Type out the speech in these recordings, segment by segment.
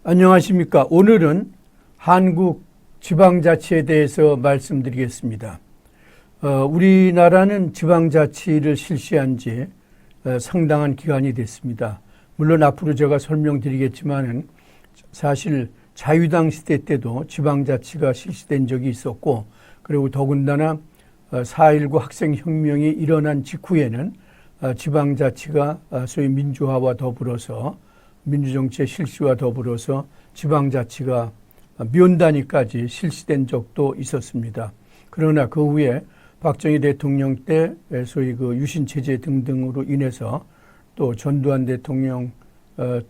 안녕하십니까. 오늘은 한국 지방자치에 대해서 말씀드리겠습니다. 우리나라는 지방자치를 실시한 지 상당한 기간이 됐습니다. 물론 앞으로 제가 설명드리겠지만은 사실 자유당 시대 때도 지방자치가 실시된 적이 있었고, 그리고 더군다나 4.19 학생혁명이 일어난 직후에는 지방자치가 소위 민주화와 더불어서 민주정치의 실시와 더불어서 지방자치가 면단위까지 실시된 적도 있었습니다. 그러나 그 후에 박정희 대통령 때 소위 그 유신체제 등등으로 인해서 또 전두환 대통령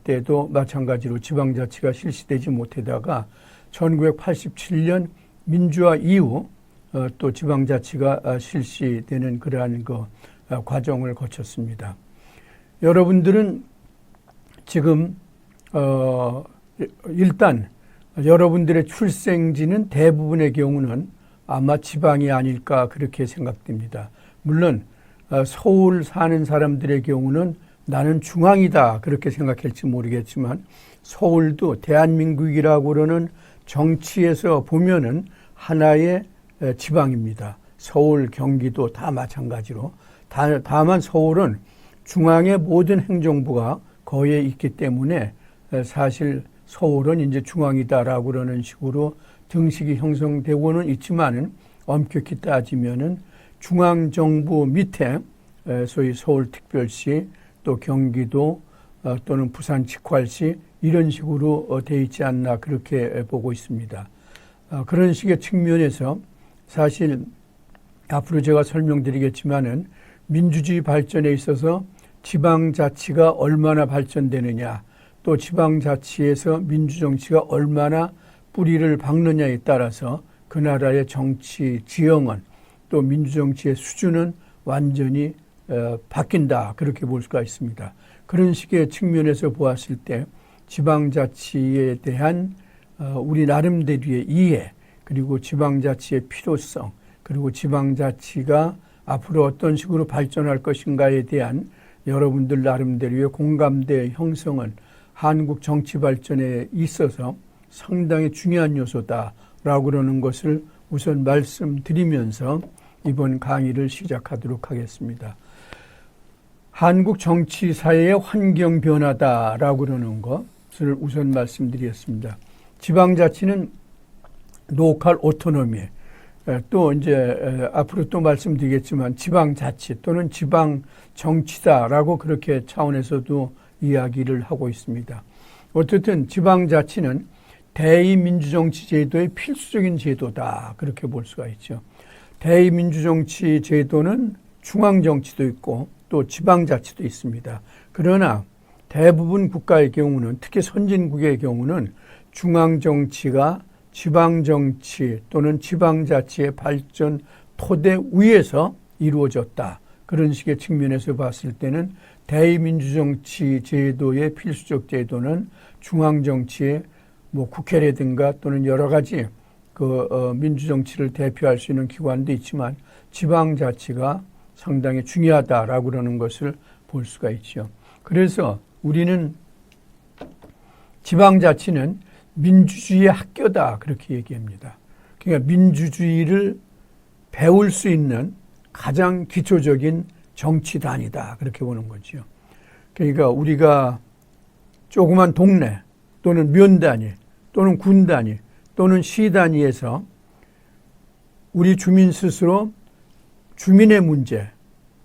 때도 마찬가지로 지방자치가 실시되지 못하다가 1987년 민주화 이후 또 지방자치가 실시되는 그러한 그 과정을 거쳤습니다. 여러분들은 지금 일단 여러분들의 출생지는 대부분의 경우는 아마 지방이 아닐까 그렇게 생각됩니다. 물론 서울 사는 사람들의 경우는 나는 중앙이다 그렇게 생각할지 모르겠지만, 서울도 대한민국이라고 그러는 정치에서 보면은 하나의 지방입니다. 서울, 경기도 다 마찬가지로. 다만 서울은 중앙의 모든 행정부가 거기에 있기 때문에 사실 서울은 이제 중앙이다라고 그러는 식으로 등식이 형성되고는 있지만은, 엄격히 따지면은 중앙정부 밑에 소위 서울특별시, 또 경기도 또는 부산 직할시 이런 식으로 돼 있지 않나 그렇게 보고 있습니다. 그런 식의 측면에서 사실 앞으로 제가 설명드리겠지만은 민주주의 발전에 있어서 지방자치가 얼마나 발전되느냐, 또 지방자치에서 민주정치가 얼마나 뿌리를 박느냐에 따라서 그 나라의 정치 지형은, 또 민주정치의 수준은 완전히 바뀐다 그렇게 볼 수가 있습니다. 그런 식의 측면에서 보았을 때 지방자치에 대한 우리 나름대로의 이해, 그리고 지방자치의 필요성, 그리고 지방자치가 앞으로 어떤 식으로 발전할 것인가에 대한 여러분들 나름대로의 공감대 형성은 한국 정치 발전에 있어서 상당히 중요한 요소다라고 그러는 것을 우선 말씀드리면서 이번 강의를 시작하도록 하겠습니다. 한국 정치 사회의 환경 변화다라고 그러는 것을 우선 말씀드리겠습니다. 지방자치는 로컬 오토노미, 또 이제 앞으로 또 말씀드리겠지만 지방자치 또는 지방정치다라고 그렇게 차원에서도 이야기를 하고 있습니다. 어쨌든 지방자치는 대의민주정치 제도의 필수적인 제도다 그렇게 볼 수가 있죠. 대의민주정치 제도는 중앙정치도 있고 또 지방자치도 있습니다. 그러나 대부분 국가의 경우는, 특히 선진국의 경우는 중앙정치가 지방정치 또는 지방자치의 발전 토대 위에서 이루어졌다. 그런 식의 측면에서 봤을 때는 대의민주정치 제도의 필수적 제도는 중앙정치의 국회라든가 또는 여러 가지 민주정치를 대표할 수 있는 기관도 있지만 지방자치가 상당히 중요하다라고 그러는 것을 볼 수가 있죠. 그래서 우리는 지방자치는 민주주의의 학교다 그렇게 얘기합니다. 그러니까 민주주의를 배울 수 있는 가장 기초적인 정치단이다 그렇게 보는 거죠. 그러니까 우리가 조그만 동네 또는 면 단위 또는 군 단위 또는 시 단위에서 우리 주민 스스로 주민의 문제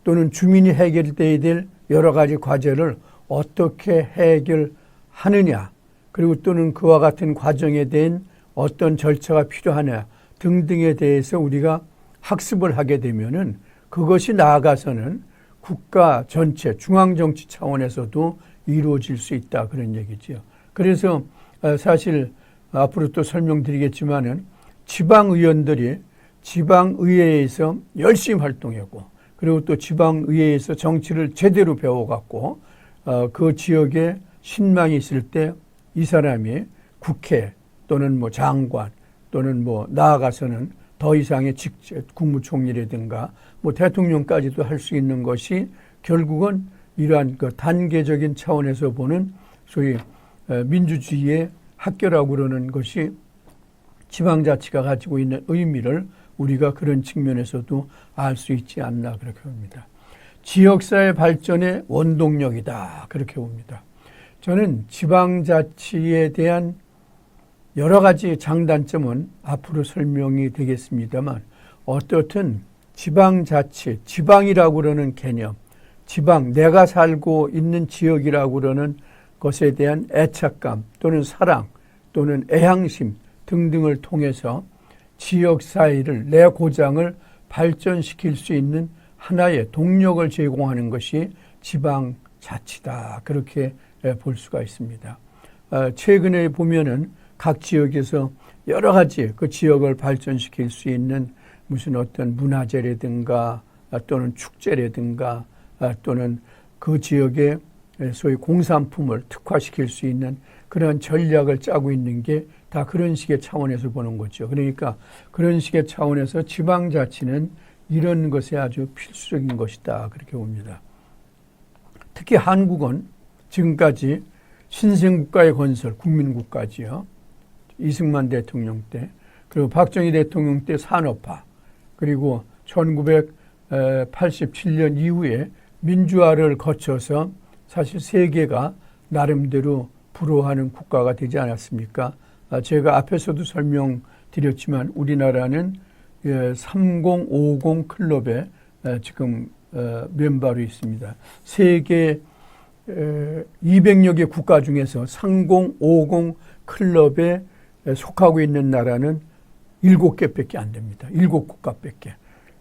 또는 주민이 해결돼야 될 여러 가지 과제를 어떻게 해결하느냐, 그리고 또는 그와 같은 과정에 대한 어떤 절차가 필요하냐 등등에 대해서 우리가 학습을 하게 되면은 그것이 나아가서는 국가 전체 중앙정치 차원에서도 이루어질 수 있다 그런 얘기죠. 그래서 사실 앞으로 또 설명드리겠지만은 지방의원들이 지방의회에서 열심히 활동하고, 그리고 또 지방의회에서 정치를 제대로 배워갖고 그 지역에 신망이 있을 때 이 사람이 국회 또는 장관 또는 나아가서는 더 이상의 직책, 국무총리라든가 대통령까지도 할 수 있는 것이 결국은 이러한 그 단계적인 차원에서 보는 소위 민주주의의 학교라고 그러는 것이 지방자치가 가지고 있는 의미를 우리가 그런 측면에서도 알 수 있지 않나 그렇게 봅니다. 지역사회 발전의 원동력이다 그렇게 봅니다. 저는 지방자치에 대한 여러 가지 장단점은 앞으로 설명이 되겠습니다만 어떻든 지방자치, 지방이라고 그러는 개념, 지방, 내가 살고 있는 지역이라고 그러는 것에 대한 애착감 또는 사랑 또는 애향심 등등을 통해서 지역사회를, 내 고장을 발전시킬 수 있는 하나의 동력을 제공하는 것이 지방자치다. 그렇게 볼 수가 있습니다. 최근에 보면은 각 지역에서 여러 가지 그 지역을 발전시킬 수 있는 무슨 어떤 문화재라든가 또는 축제라든가 또는 그 지역의 소위 공산품을 특화시킬 수 있는 그런 전략을 짜고 있는 게 다 그런 식의 차원에서 보는 거죠. 그러니까 그런 식의 차원에서 지방자치는 이런 것에 아주 필수적인 것이다. 그렇게 봅니다. 특히 한국은 지금까지 신생국가의 건설, 국민국가지요. 이승만 대통령 때, 그리고 박정희 대통령 때 산업화, 그리고 1987년 이후에 민주화를 거쳐서 사실 세계가 나름대로 부러워하는 국가가 되지 않았습니까? 제가 앞에서도 설명드렸지만 우리나라는 3050 클럽에 지금 멤버로 있습니다. 세계 200여 개 국가 중에서 3050 클럽에 속하고 있는 나라는 7개밖에 안 됩니다. 7국가밖에.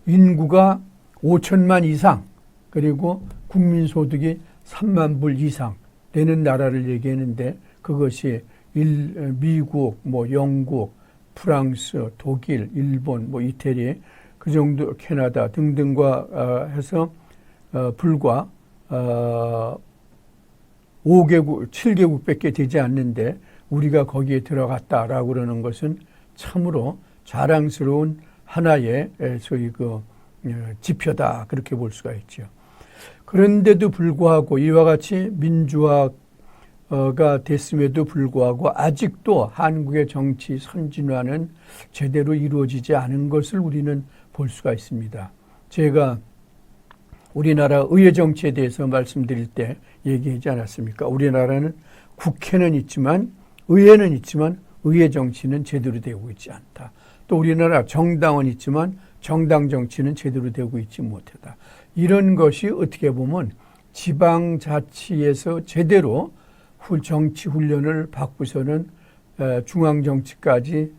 인구가 5천만 이상 그리고 국민소득이 3만 불 이상 되는 나라를 얘기했는데 그것이 미국, 영국, 프랑스, 독일, 일본, 이태리 그 정도 캐나다 등등과 해서 불과 5개국, 7개국밖에 되지 않는데 우리가 거기에 들어갔다라고 그러는 것은 참으로 자랑스러운 하나의 소위 지표다 그렇게 볼 수가 있죠. 그런데도 불구하고 이와 같이 민주화가 됐음에도 불구하고 아직도 한국의 정치 선진화는 제대로 이루어지지 않은 것을 우리는 볼 수가 있습니다. 제가 우리나라 의회 정치에 대해서 말씀드릴 때 얘기하지 않았습니까? 우리나라는 국회는 있지만 의회는 있지만 의회 정치는 제대로 되고 있지 않다. 또 우리나라 정당은 있지만 정당 정치는 제대로 되고 있지 못하다. 이런 것이 어떻게 보면 지방자치에서 제대로 정치 훈련을 받고서는 중앙정치까지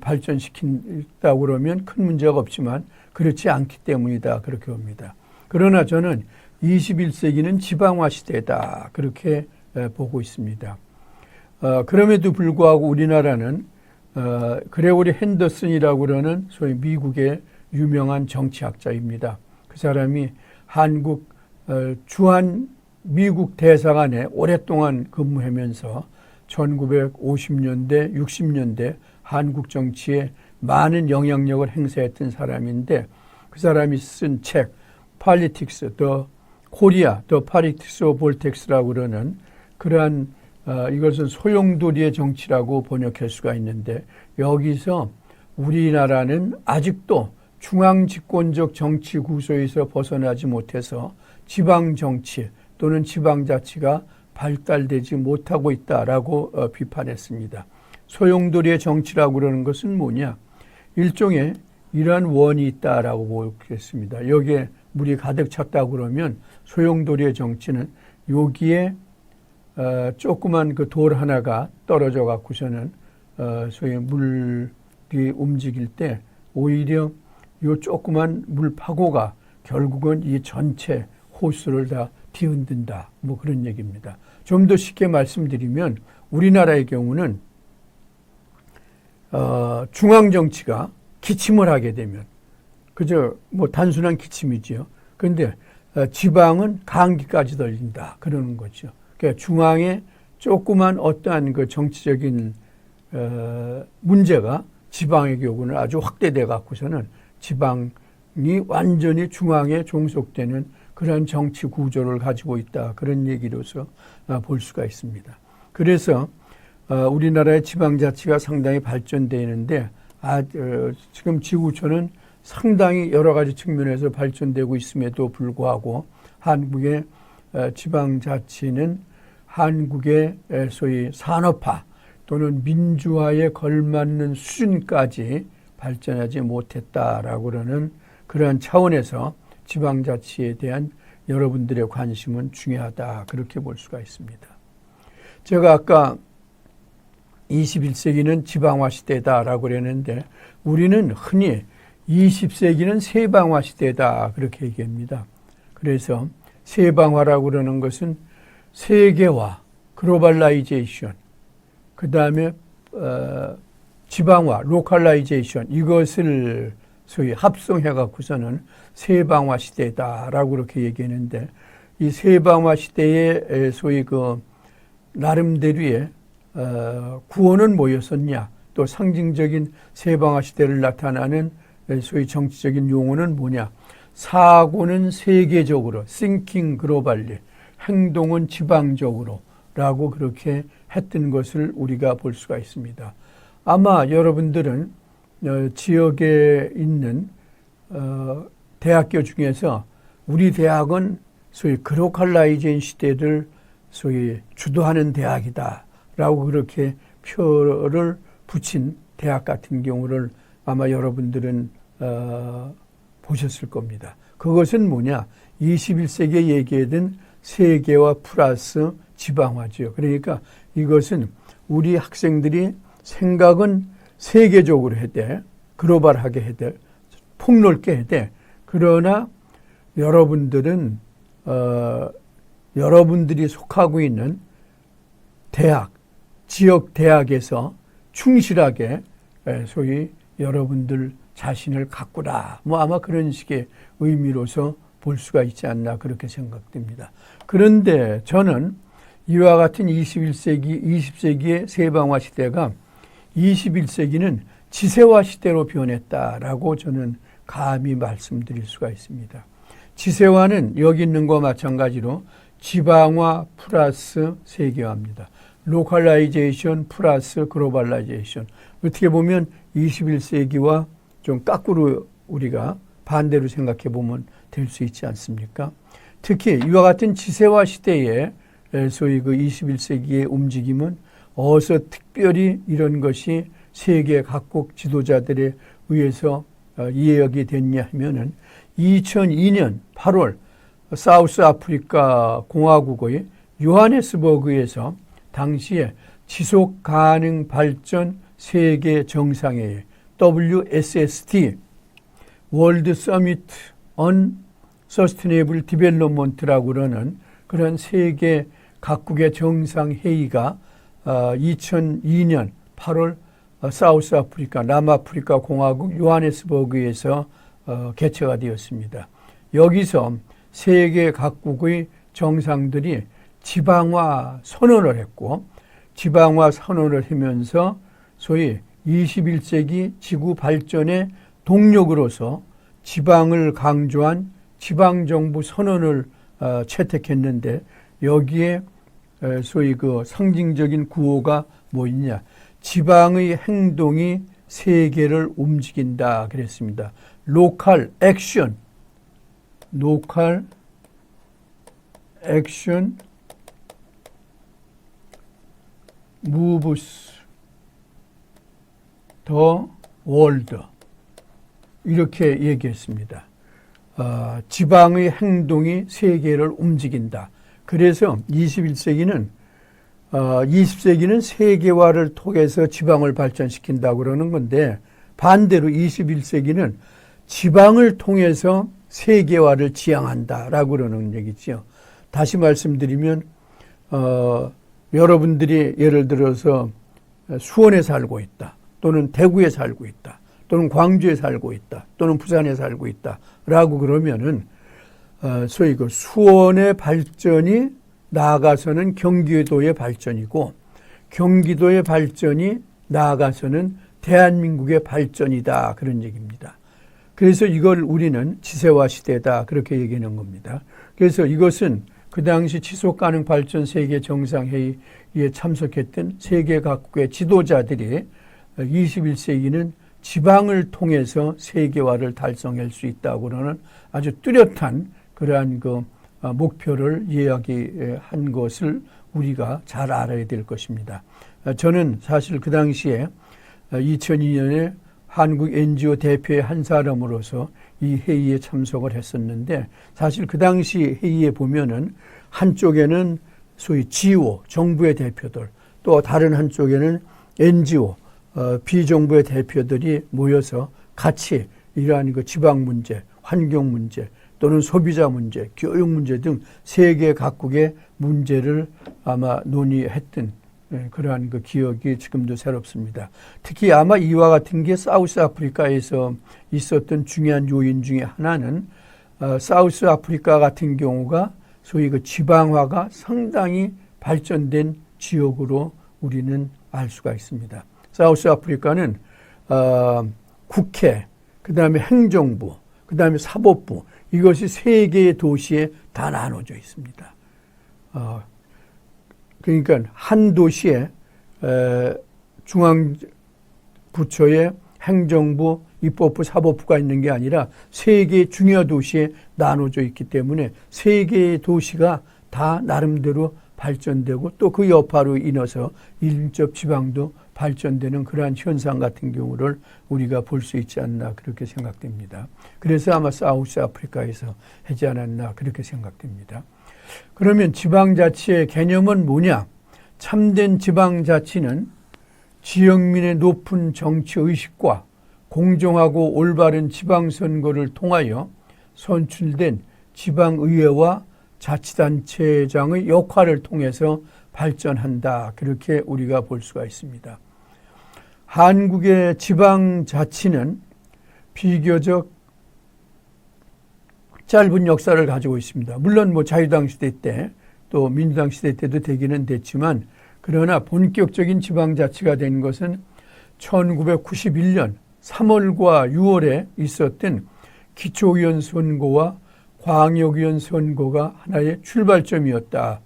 발전시킨다고 그러면 큰 문제가 없지만 그렇지 않기 때문이다. 그렇게 봅니다. 그러나 저는 21세기는 지방화 시대다. 그렇게 보고 있습니다. 그럼에도 불구하고 우리나라는 그레고리 핸더슨이라고 그러는 소위 미국의 유명한 정치학자입니다. 그 사람이 한국 주한 미국 대사관에 오랫동안 근무하면서 1950년대, 60년대 한국 정치에 많은 영향력을 행사했던 사람인데 그 사람이 쓴 책 Politics, The Korea, The Politics of Boltek스라고 그러는 그러한 이것은 소용돌이의 정치라고 번역할 수가 있는데 여기서 우리나라는 아직도 중앙집권적 정치 구조에서 벗어나지 못해서 지방정치 또는 지방자치가 발달되지 못하고 있다라고 비판했습니다. 소용돌이의 정치라고 그러는 것은 뭐냐? 일종의 이러한 원이 있다라고 보겠습니다. 여기에 물이 가득 찼다고 그러면 소용돌이의 정치는 여기에 조그만 그 돌 하나가 떨어져 갖고서는 소위 물이 움직일 때 오히려 이 조그만 물 파고가 결국은 이 전체 호수를 다 뒤흔든다. 그런 얘기입니다. 좀 더 쉽게 말씀드리면 우리나라의 경우는 중앙정치가 기침을 하게 되면 그저 단순한 기침이지요. 그런데 지방은 감기까지 들린다. 그러는 거죠. 그러니까 중앙에 조그만 어떠한 그 정치적인 문제가 지방의 경우는 아주 확대돼 갖고서는 지방이 완전히 중앙에 종속되는 그런 정치 구조를 가지고 있다. 그런 얘기로서 볼 수가 있습니다. 그래서 우리나라의 지방자치가 상당히 발전되어 있는데 지금 지구촌은 상당히 여러 가지 측면에서 발전되고 있음에도 불구하고 한국의 지방자치는 한국의 소위 산업화 또는 민주화에 걸맞는 수준까지 발전하지 못했다라고 그러는 그러한 차원에서 지방자치에 대한 여러분들의 관심은 중요하다 그렇게 볼 수가 있습니다. 제가 아까 21세기는 지방화 시대다라고 그랬는데 우리는 흔히 20세기는 세방화 시대다 그렇게 얘기합니다. 그래서 세방화라고 그러는 것은 세계화, 글로벌라이제이션, 그 다음에 지방화, 로컬라이제이션 이것을 소위 합성해 갖고서는 세방화 시대다라고 그렇게 얘기했는데 이 세방화 시대의 소위 그 나름대로의 구호는 뭐였었냐, 또 상징적인 세방화 시대를 나타나는 소위 정치적인 용어는 뭐냐, 사고는 세계적으로, thinking globally, 행동은 지방적으로 라고 그렇게 했던 것을 우리가 볼 수가 있습니다. 아마 여러분들은 지역에 있는 대학교 중에서 우리 대학은 소위 글로컬라이제이션 시대를 소위 주도하는 대학이다 라고 그렇게 표를 붙인 대학 같은 경우를 아마 여러분들은 보셨을 겁니다. 그것은 뭐냐? 21세기에 얘기하던 세계화 플러스 지방화죠. 그러니까 이것은 우리 학생들이 생각은 세계적으로 해야 돼. 글로벌하게 해야 돼. 폭넓게 해야 돼. 그러나 여러분들은 여러분들이 속하고 있는 대학, 지역 대학에서 충실하게 소위 여러분들 자신을 가꾸라. 뭐 아마 그런 식의 의미로서 볼 수가 있지 않나 그렇게 생각됩니다. 그런데 저는 이와 같은 21세기, 20세기의 세방화 시대가 21세기는 지세화 시대로 변했다라고 저는 감히 말씀드릴 수가 있습니다. 지세화는 여기 있는 것과 마찬가지로 지방화 플러스 세계화입니다. 로컬라이제이션 플러스 글로벌라이제이션. 어떻게 보면 21세기와 좀 거꾸로 우리가 반대로 생각해 보면 될 수 있지 않습니까? 특히 이와 같은 지세화 시대에 소위 그 21세기의 움직임은 어디서 특별히 이런 것이 세계 각국 지도자들에 의해서 이해하게 됐냐 하면은 2002년 8월 사우스 아프리카 공화국의 요하네스버그에서 당시에 지속 가능 발전 세계 정상회의 WSSD 월드 서미트 on 서스테이너블 디벨롭먼트라고 그러는 그런 세계 각국의 정상회의가 2002년 8월 사우스 아프리카 남아프리카 공화국 요하네스버그에서 개최가 되었습니다. 여기서 세계 각국의 정상들이 지방화 선언을 했고 지방화 선언을 하면서 소위 21세기 지구 발전의 동력으로서 지방을 강조한 지방정부 선언을 채택했는데 여기에 소위 그 상징적인 구호가 뭐 있냐. 지방의 행동이 세계를 움직인다 그랬습니다. 로컬 액션, 로컬 액션 moves the world 이렇게 얘기했습니다. 지방의 행동이 세계를 움직인다. 그래서 20세기는 세계화를 통해서 지방을 발전시킨다고 그러는 건데 반대로 21세기는 지방을 통해서 세계화를 지향한다라고 그러는 얘기죠. 다시 말씀드리면 여러분들이 예를 들어서 수원에 살고 있다. 또는 대구에 살고 있다. 또는 광주에 살고 있다. 또는 부산에 살고 있다. 라고 그러면은 소위 그 수원의 발전이 나아가서는 경기도의 발전이고 경기도의 발전이 나아가서는 대한민국의 발전이다. 그런 얘기입니다. 그래서 이걸 우리는 지세화 시대다. 그렇게 얘기하는 겁니다. 그래서 이것은 그 당시 지속가능 발전 세계 정상회의 참석했던 세계 각국의 지도자들이 21세기는 지방을 통해서 세계화를 달성할 수 있다고는 아주 뚜렷한 그러한 목표를 이야기한 것을 우리가 잘 알아야 될 것입니다. 저는 사실 그 당시에 2002년에 한국 NGO 대표의 한 사람으로서 이 회의에 참석을 했었는데, 사실 그 당시 회의에 보면은 한쪽에는 소위 GO, 정부의 대표들, 또 다른 한쪽에는 NGO, 비정부의 대표들이 모여서 같이 이러한 지방 문제, 환경 문제, 또는 소비자 문제, 교육 문제 등 세계 각국의 문제를 아마 논의했던 그러한 기억이 지금도 새롭습니다. 특히 아마 이와 같은 게 사우스 아프리카에서 있었던 중요한 요인 중에 하나는 사우스 아프리카 같은 경우가 소위 지방화가 상당히 발전된 지역으로 우리는 알 수가 있습니다. 사우스 아프리카는 국회, 그 다음에 행정부, 그 다음에 사법부, 이것이 세 개의 도시에 다 나눠져 있습니다. 그러니까 한 도시에 중앙부처에 행정부, 입법부, 사법부가 있는 게 아니라 세 개의 중요 도시에 나눠져 있기 때문에 세 개의 도시가 다 나름대로 발전되고 또 그 여파로 인해서 인접 지방도 발전되는 그러한 현상 같은 경우를 우리가 볼 수 있지 않나 그렇게 생각됩니다. 그래서 아마 사우스 아프리카에서 하지 않았나 그렇게 생각됩니다. 그러면 지방자치의 개념은 뭐냐? 참된 지방자치는 지역민의 높은 정치의식과 공정하고 올바른 지방선거를 통하여 선출된 지방의회와 자치단체장의 역할을 통해서 발전한다. 그렇게 우리가 볼 수가 있습니다. 한국의 지방자치는 비교적 짧은 역사를 가지고 있습니다. 물론 자유당 시대 때 또 민주당 시대 때도 되기는 됐지만, 그러나 본격적인 지방자치가 된 것은 1991년 3월과 6월에 있었던 기초의원 선거와 광역의원 선거가 하나의 출발점이었다.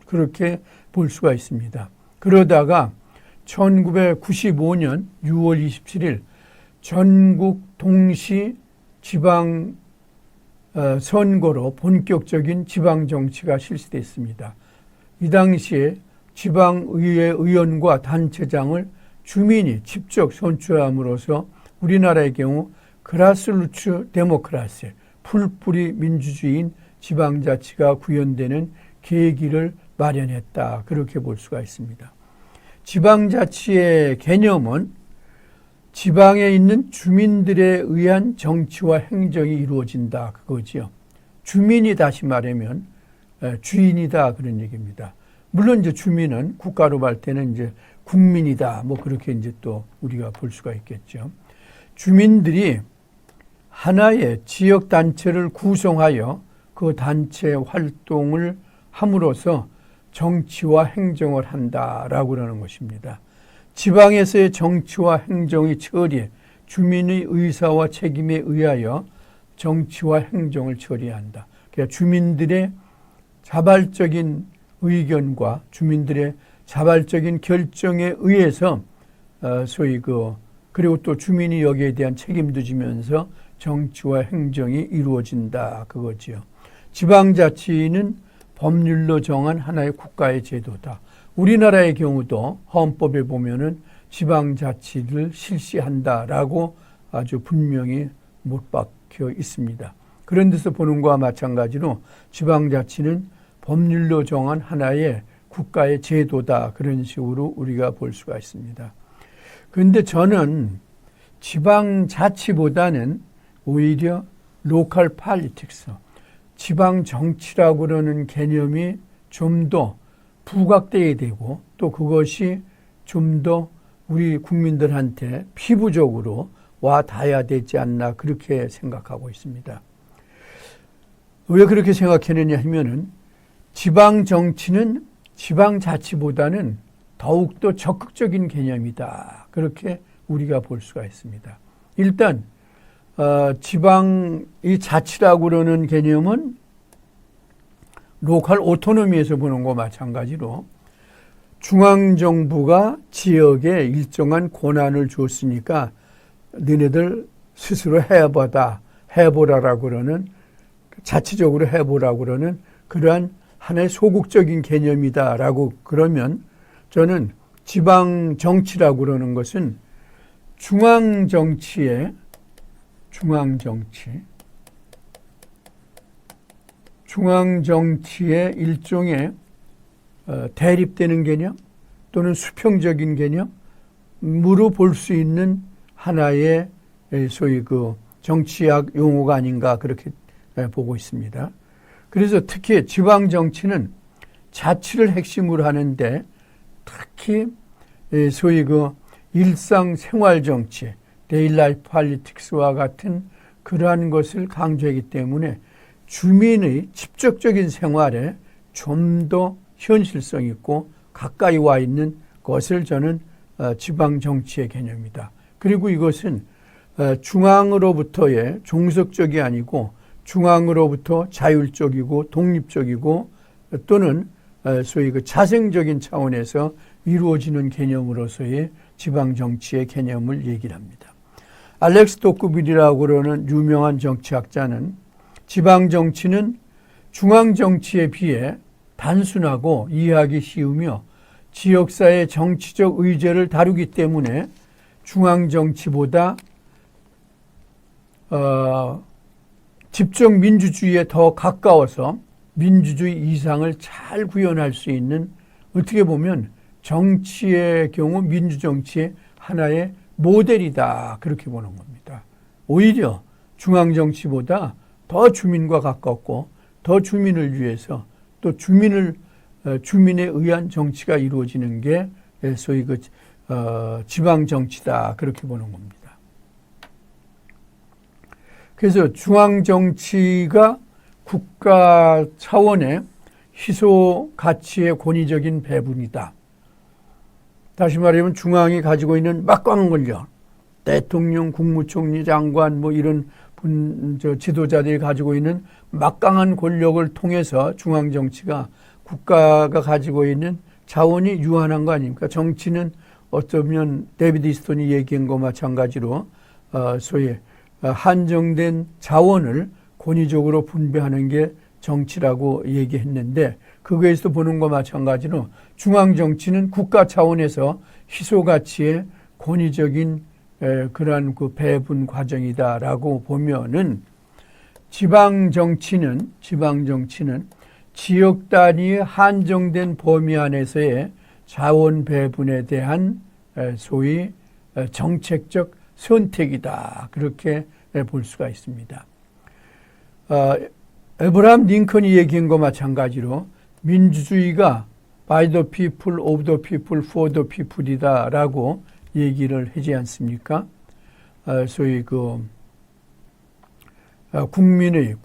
그렇게 볼 수가 있습니다. 그러다가 1995년 6월 27일 전국 동시 지방 선거로 본격적인 지방정치가 실시됐습니다. 이 당시에 지방의회 의원과 단체장을 주민이 직접 선출함으로써 우리나라의 경우 그라스루츠 데모크라시, 풀뿌리 민주주의인 지방자치가 구현되는 계기를 마련했다. 그렇게 볼 수가 있습니다. 지방자치의 개념은 지방에 있는 주민들에 의한 정치와 행정이 이루어진다. 그거지요. 주민이 다시 말하면 주인이다. 그런 얘기입니다. 물론 이제 주민은 국가로 볼 때는 이제 국민이다. 그렇게 이제 또 우리가 볼 수가 있겠죠. 주민들이 하나의 지역 단체를 구성하여 그 단체 활동을 함으로써 정치와 행정을 한다라고 그러는 것입니다. 지방에서의 정치와 행정의 처리, 주민의 의사와 책임에 의하여 정치와 행정을 처리한다. 그러니까 주민들의 자발적인 의견과 주민들의 자발적인 결정에 의해서 소위 그리고 또 주민이 여기에 대한 책임도 지면서 정치와 행정이 이루어진다. 그거지요. 지방자치는 법률로 정한 하나의 국가의 제도다. 우리나라의 경우도 헌법에 보면은 지방자치를 실시한다라고 아주 분명히 못 박혀 있습니다. 그런 데서 보는 것과 마찬가지로 지방자치는 법률로 정한 하나의 국가의 제도다. 그런 식으로 우리가 볼 수가 있습니다. 그런데 저는 지방자치보다는 오히려 로컬 팔리틱스, 지방정치라고 그러는 개념이 좀 더 부각되어야 되고 또 그것이 좀 더 우리 국민들한테 피부적으로 와 닿아야 되지 않나 그렇게 생각하고 있습니다. 왜 그렇게 생각했느냐 하면은 지방정치는 지방자치보다는 더욱더 적극적인 개념이다. 그렇게 우리가 볼 수가 있습니다. 일단 지방이 자치라고 그러는 개념은 로컬 오토노미에서 보는 것과 마찬가지로 중앙정부가 지역에 일정한 권한을 줬으니까 너네들 스스로 해보라라고 그러는, 자치적으로 해보라고 그러는 그러한 하나의 소극적인 개념이다라고 그러면, 저는 지방 정치라고 그러는 것은 중앙정치의 일종의 대립되는 개념 또는 수평적인 개념으로 볼 수 있는 하나의 소위 그 정치학 용어가 아닌가, 그렇게 보고 있습니다. 그래서 특히 지방 정치는 자치를 핵심으로 하는데, 특히 소위 그 일상생활 정치, 데일리 라이프 폴리틱스와 같은 그러한 것을 강조하기 때문에 주민의 직접적인 생활에 좀 더 현실성 있고 가까이 와 있는 것을 저는 지방 정치의 개념이다. 그리고 이것은 중앙으로부터의 종속적이 아니고 중앙으로부터 자율적이고 독립적이고 또는 소위 그 자생적인 차원에서 이루어지는 개념으로서의 지방 정치의 개념을 얘기를 합니다. 알렉스 토크빌이라고 그러는 유명한 정치학자는 지방 정치는 중앙 정치에 비해 단순하고 이해하기 쉬우며 지역사회의 정치적 의제를 다루기 때문에 중앙 정치보다 집적 민주주의에 더 가까워서 민주주의 이상을 잘 구현할 수 있는, 어떻게 보면 정치의 경우 민주정치의 하나의 모델이다, 그렇게 보는 겁니다. 오히려 중앙정치보다 더 주민과 가깝고 더 주민을 위해서 또 주민에 의한 정치가 이루어지는 게 소위 그 지방정치다, 그렇게 보는 겁니다. 그래서 중앙정치가 국가 차원의 희소 가치의 권위적인 배분이다. 다시 말하면 중앙이 가지고 있는 막강한 권력, 대통령, 국무총리, 장관 뭐 이런 지도자들이 가지고 있는 막강한 권력을 통해서 중앙정치가 국가가 가지고 있는 자원이 유한한 거 아닙니까? 정치는 어쩌면 데이비드 이스톤이 얘기한 거 마찬가지로 소위 한정된 자원을 권위적으로 분배하는 게 정치라고 얘기했는데, 그거에서 보는 거 마찬가지로 중앙정치는 국가 차원에서 희소가치의 권위적인 그러한 그 배분 과정이다라고 보면은, 지방정치는 지역 단위의 한정된 범위 안에서의 자원 배분에 대한 소위 정책적 선택이다, 그렇게 볼 수가 있습니다. 에브라함 링컨이 얘기한 것 마찬가지로 민주주의가 by the people, of the people, for the people이다 라고 얘기를 하지 않습니까? 소위 국민을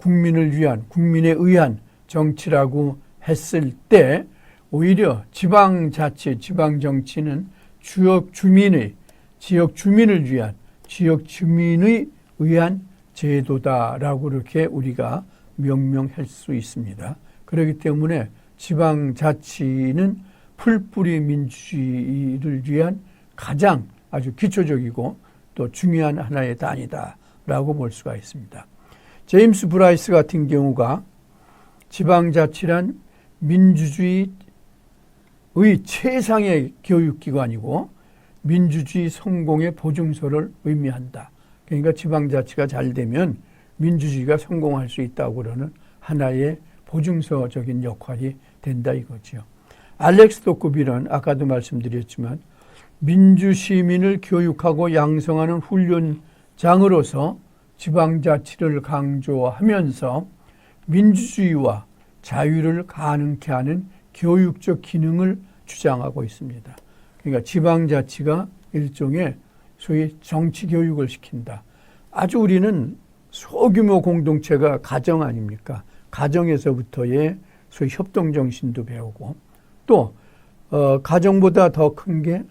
위한, 국민에 의한 정치라고 했을 때, 오히려 지방자치, 지방정치는 지역 주민을 위한, 지역 주민의 의한 제도다라고 이렇게 우리가 명명할 수 있습니다. 그렇기 때문에 지방자치는 풀뿌리 민주주의를 위한 가장 아주 기초적이고 또 중요한 하나의 단위다라고 볼 수가 있습니다. 제임스 브라이스 같은 경우가 지방자치란 민주주의의 최상의 교육기관이고 민주주의 성공의 보증서를 의미한다. 그러니까 지방자치가 잘 되면 민주주의가 성공할 수 있다고 그러는 하나의 보증서적인 역할이 된다 이거죠. 알렉스 토크빌은 아까도 말씀드렸지만 민주시민을 교육하고 양성하는 훈련장으로서 지방자치를 강조하면서 민주주의와 자유를 가능케 하는 교육적 기능을 주장하고 있습니다. 그러니까 지방자치가 일종의 소위 정치교육을 시킨다. 아주 우리는 소규모 공동체가 가정 아닙니까? 가정에서부터의 소위 협동정신도 배우고 또 가정보다 더 큰 게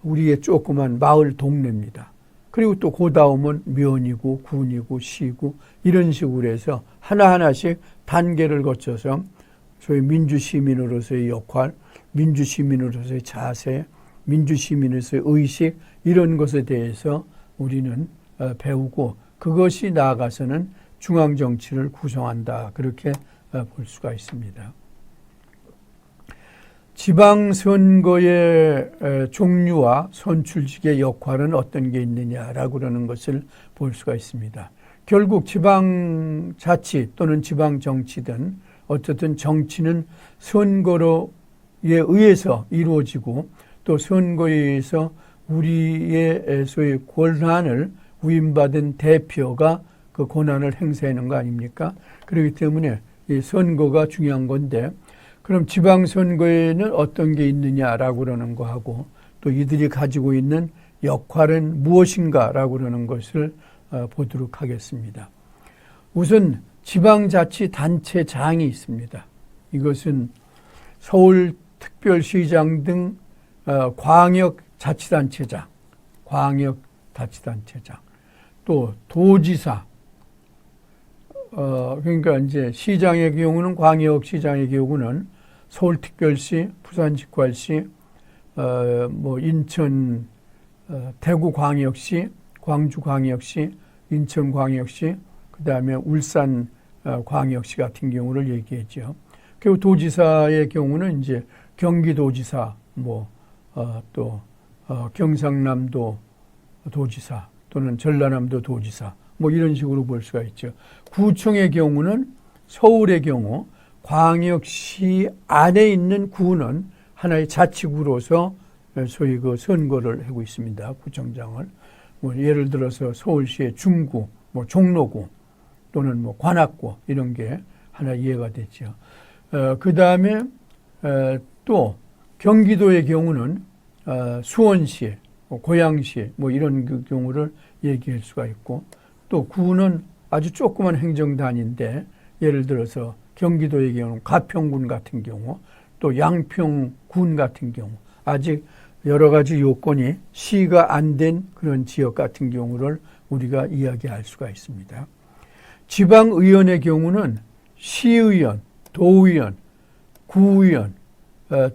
우리의 조그만 마을 동네입니다. 그리고 또 그 다음은 면이고 군이고 시고 이런 식으로 해서 하나하나씩 단계를 거쳐서 소위 민주시민으로서의 역할, 민주시민으로서의 자세, 민주시민으로서의 의식 이런 것에 대해서 우리는 배우고 그것이 나아가서는 중앙정치를 구성한다. 그렇게 볼 수가 있습니다. 지방선거의 종류와 선출직의 역할은 어떤 게 있느냐라고 그러는 것을 볼 수가 있습니다. 결국 지방자치 또는 지방정치든 어쨌든 정치는 선거에 의해서 이루어지고 또 선거에 의해서 우리의 소위 권한을 위임받은 대표가 그 권한을 행사하는 거 아닙니까? 그렇기 때문에 이 선거가 중요한 건데 그럼 지방선거에는 어떤 게 있느냐라고 그러는 거하고 또 이들이 가지고 있는 역할은 무엇인가라고 그러는 것을 보도록 하겠습니다. 우선 지방자치단체장이 있습니다. 이것은 서울특별시장 등 광역자치단체장, 또 도지사, 그러니까 이제 시장의 경우는 광역시장의 경우는 서울특별시, 부산직quản 시, 인천, 대구광역시, 광주광역시, 인천광역시, 그 다음에 울산광역시 같은 경우를 얘기했죠. 그리고 도지사의 경우는 이제 경기도지사, 또 경상남도 도지사 또는 전라남도 도지사, 이런 식으로 볼 수가 있죠. 구청의 경우는 서울의 경우 광역시 안에 있는 구는 하나의 자치구로서 소위 그 선거를 하고 있습니다. 구청장을. 예를 들어서 서울시의 중구, 종로구 또는 관악구 이런 게 하나 이해가 됐죠. 그 다음에 또 경기도의 경우는 수원시, 고양시 이런 그 경우를 얘기할 수가 있고 또 구는 아주 조그만 행정단인데 예를 들어서 경기도의 경우는 가평군 같은 경우 또 양평군 같은 경우 아직 여러 가지 요건이 시가 안 된 그런 지역 같은 경우를 우리가 이야기할 수가 있습니다. 지방의원의 경우는 시의원, 도의원, 구의원,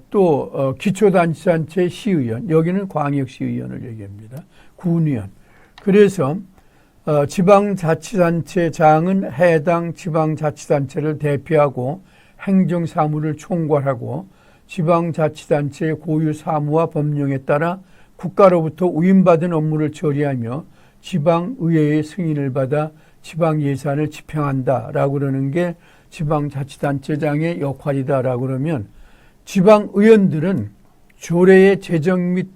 또 기초단체단체 시의원, 여기는 광역시의원을 얘기합니다. 군의원. 그래서 지방자치단체장은 해당 지방자치단체를 대표하고 행정사무를 총괄하고 지방자치단체의 고유 사무와 법령에 따라 국가로부터 위임받은 업무를 처리하며 지방의회의 승인을 받아 지방예산을 집행한다라고 그러는 게 지방자치단체장의 역할이다라고 그러면 지방의원들은 조례의 제정 및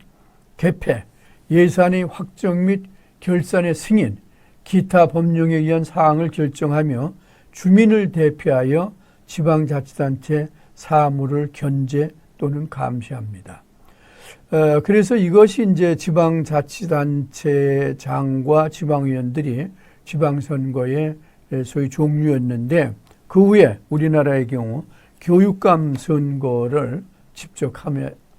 개폐, 예산의 확정 및 결산의 승인, 기타 법령에 의한 사항을 결정하며 주민을 대표하여 지방자치단체 사무를 견제 또는 감시합니다. 그래서 이것이 이제 지방자치단체장과 지방의원들이 지방선거의 소위 종류였는데 그 후에 우리나라의 경우 교육감 선거를 직접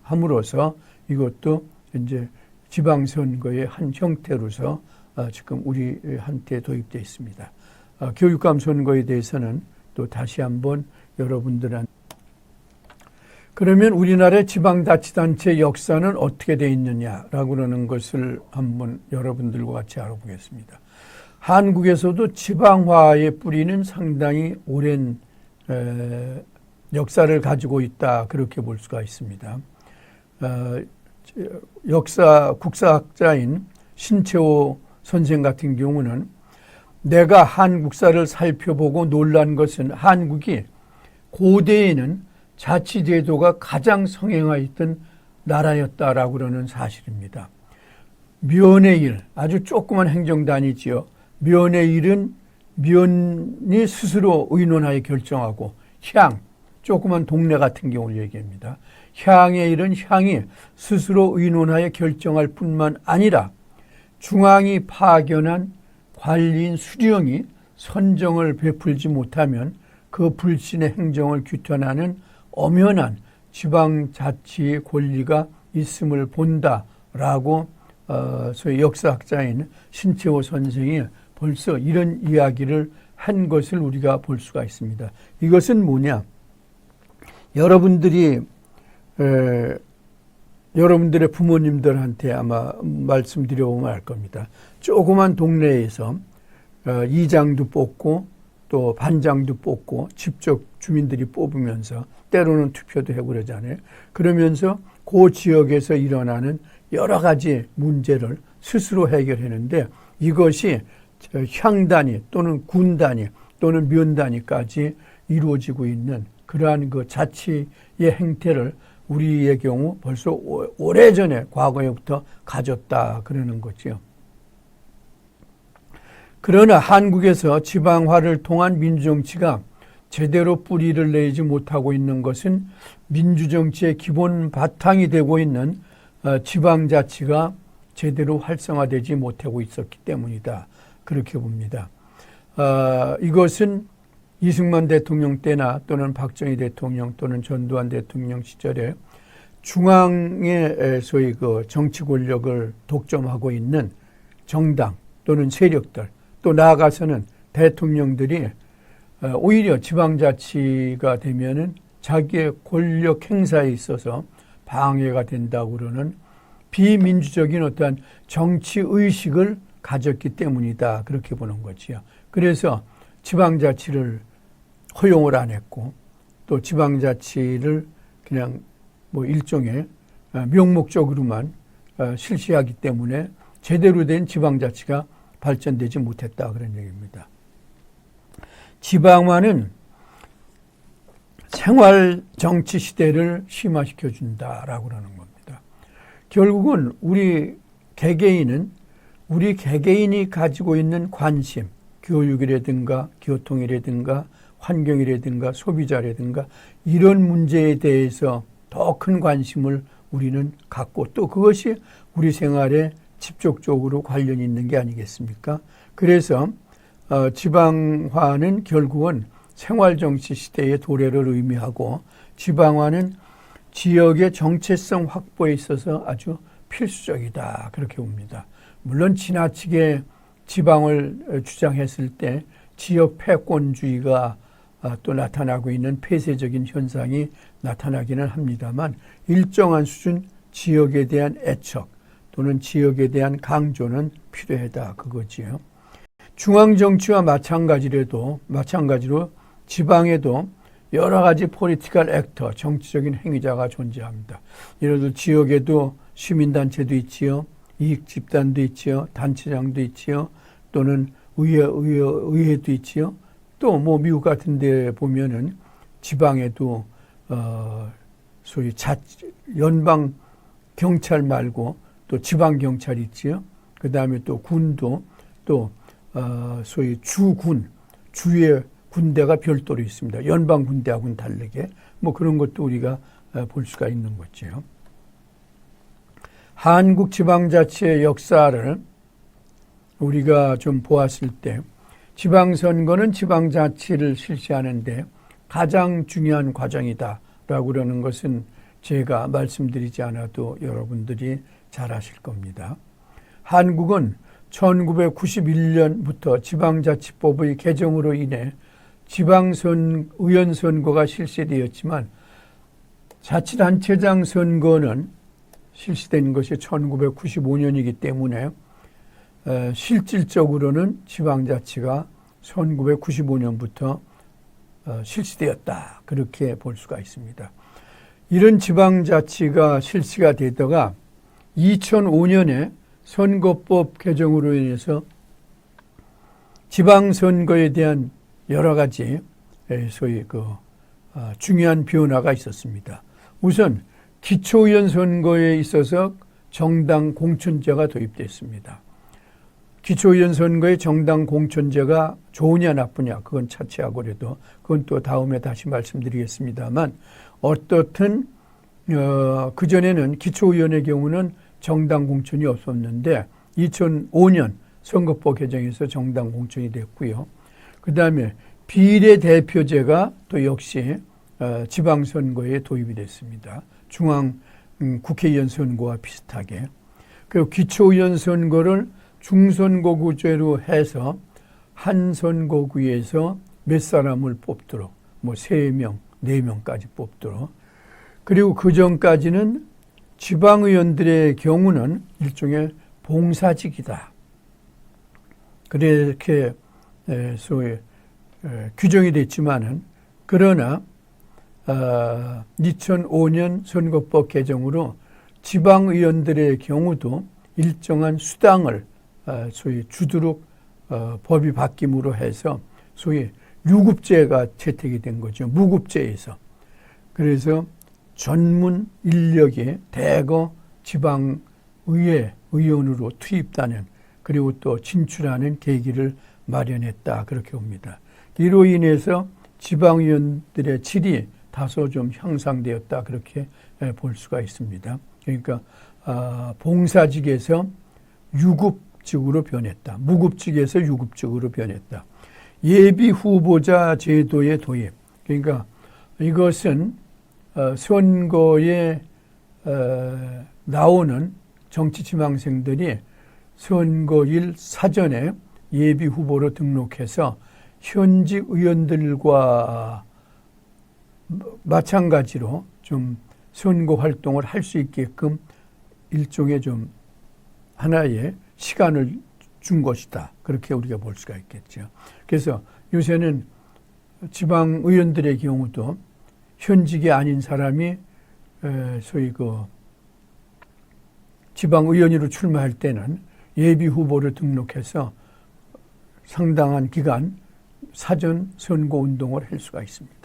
함으로써 이것도 이제 지방선거의 한 형태로서 지금 우리한테 도입되어 있습니다. 교육감 선거에 대해서는 또 다시 한번 여러분들한테 그러면 우리나라의 지방자치단체 역사는 어떻게 되어 있느냐라고 그러는 것을 한번 여러분들과 같이 알아보겠습니다. 한국에서도 지방화의 뿌리는 상당히 오랜 역사를 가지고 있다 그렇게 볼 수가 있습니다. 국사학자인 신채호 선생 같은 경우는 내가 한국사를 살펴보고 놀란 것은 한국이 고대에는 자치제도가 가장 성행하였던 나라였다라고 그러는 사실입니다. 면의 일, 아주 조그만 행정단이지요. 면의 일은 면이 스스로 의논하여 결정하고 향, 조그만 동네 같은 경우를 얘기합니다. 향의 일은 향이 스스로 의논하여 결정할 뿐만 아니라 중앙이 파견한 관리인 수령이 선정을 베풀지 못하면 그 불신의 행정을 규탄하는 엄연한 지방자치의 권리가 있음을 본다라고 소위 역사학자인 신채호 선생이 벌써 이런 이야기를 한 것을 우리가 볼 수가 있습니다. 이것은 뭐냐? 여러분들이 여러분들의 부모님들한테 아마 말씀드려보면 알 겁니다. 조그만 동네에서 이장도 뽑고 또 반장도 뽑고 직접 주민들이 뽑으면서 때로는 투표도 하고 그러잖아요. 그러면서 그 지역에서 일어나는 여러 가지 문제를 스스로 해결하는데 이것이 향 단위 또는 군 단위 또는 면 단위까지 이루어지고 있는 그러한 그 자치의 행태를 우리의 경우 벌써 오래전에 과거에부터 가졌다 그러는 거죠. 그러나 한국에서 지방화를 통한 민주정치가 제대로 뿌리를 내지 못하고 있는 것은 민주정치의 기본 바탕이 되고 있는 지방자치가 제대로 활성화되지 못하고 있었기 때문이다. 그렇게 봅니다. 이것은 이승만 대통령 때나 또는 박정희 대통령 또는 전두환 대통령 시절에 중앙의 소위 그 정치 권력을 독점하고 있는 정당 또는 세력들 또 나아가서는 대통령들이 오히려 지방자치가 되면은 자기의 권력 행사에 있어서 방해가 된다고 그러는 비민주적인 어떠한 정치 의식을 가졌기 때문이다. 그렇게 보는 거지요. 그래서 지방자치를 허용을 안 했고 또 지방자치를 그냥 뭐 일종의 명목적으로만 실시하기 때문에 제대로 된 지방자치가 발전되지 못했다. 그런 얘기입니다. 지방화는 생활 정치 시대를 심화시켜 준다라고 그러는 겁니다. 결국은 우리 개개인이 가지고 있는 관심, 교육이라든가 교통이라든가 환경이라든가 소비자라든가 이런 문제에 대해서 더 큰 관심을 우리는 갖고 또 그것이 우리 생활에 직접적으로 관련이 있는 게 아니겠습니까? 그래서 지방화는 결국은 생활정치 시대의 도래를 의미하고 지방화는 지역의 정체성 확보에 있어서 아주 필수적이다. 그렇게 봅니다. 물론 지나치게 지방을 주장했을 때 지역 패권주의가 또 나타나고 있는 폐쇄적인 현상이 나타나기는 합니다만 일정한 수준 지역에 대한 애착 또는 지역에 대한 강조는 필요하다. 그거지요. 중앙정치와 마찬가지로 지방에도 여러 가지 포리티컬 액터, 정치적인 행위자가 존재합니다. 예를 들어 지역에도 시민단체도 있지요. 이익집단도 있지요. 단체장도 있지요. 또는 의회도 있지요. 또 뭐 미국 같은 데 보면은 지방에도 소위 연방 경찰 말고 또 지방 경찰이 있지요. 그 다음에 또 군도 또 소위 주의 군대가 별도로 있습니다. 연방 군대하고는 다르게 뭐 그런 것도 우리가 볼 수가 있는 거죠. 한국 지방자치의 역사를 우리가 좀 보았을 때 지방선거는 지방자치를 실시하는데 가장 중요한 과정이다라고 그러는 것은 제가 말씀드리지 않아도 여러분들이 잘 아실 겁니다. 한국은 1991년부터 지방자치법의 개정으로 인해 의원선거가 실시되었지만 자치단체장 선거는 실시된 것이 1995년이기 때문에 실질적으로는 지방자치가 1995년부터 실시되었다. 그렇게 볼 수가 있습니다. 이런 지방자치가 실시가 되다가 2005년에 선거법 개정으로 인해서 지방선거에 대한 여러 가지 소위 중요한 변화가 있었습니다. 우선 기초의원 선거에 있어서 정당 공천제가 도입됐습니다. 기초의원 선거의 정당 공천제가 좋으냐 나쁘냐 그건 차치하고라도 그건 또 다음에 다시 말씀드리겠습니다만 어떻든 그전에는 기초의원의 경우는 정당 공천이 없었는데 2005년 선거법 개정에서 정당 공천이 됐고요. 그 다음에 비례대표제가 또 역시 지방선거에 도입이 됐습니다. 중앙 국회의원 선거와 비슷하게. 그리고 기초의원 선거를 중선거구제로 해서 한 선거구에서 몇 사람을 뽑도록 뭐 3명, 4명까지 뽑도록 그리고 그 전까지는 지방의원들의 경우는 일종의 봉사직이다. 그렇게 소위 규정이 됐지만은, 그러나 2005년 선거법 개정으로 지방의원들의 경우도 일정한 수당을 소위 주도록 법이 바뀜으로 해서 소위 유급제가 채택이 된 거죠. 무급제에서. 그래서 전문 인력이 대거 지방의회 의원으로 투입되는, 그리고 또 진출하는 계기를 마련했다. 그렇게 봅니다. 이로 인해서 지방의원들의 질이 다소 좀 향상되었다. 그렇게 볼 수가 있습니다. 그러니까 봉사직에서 유급직으로 변했다. 무급직에서 유급직으로 변했다. 예비 후보자 제도의 도입. 그러니까 이것은 선거에 나오는 정치 지망생들이 선거일 사전에 예비 후보로 등록해서 현직 의원들과 마찬가지로 좀 선거 활동을 할 수 있게끔 일종의 좀 하나의 시간을 준 것이다. 그렇게 우리가 볼 수가 있겠죠. 그래서 요새는 지방 의원들의 경우도 현직이 아닌 사람이 소위 그 지방 의원으로 출마할 때는 예비 후보를 등록해서 상당한 기간 사전 선거 운동을 할 수가 있습니다.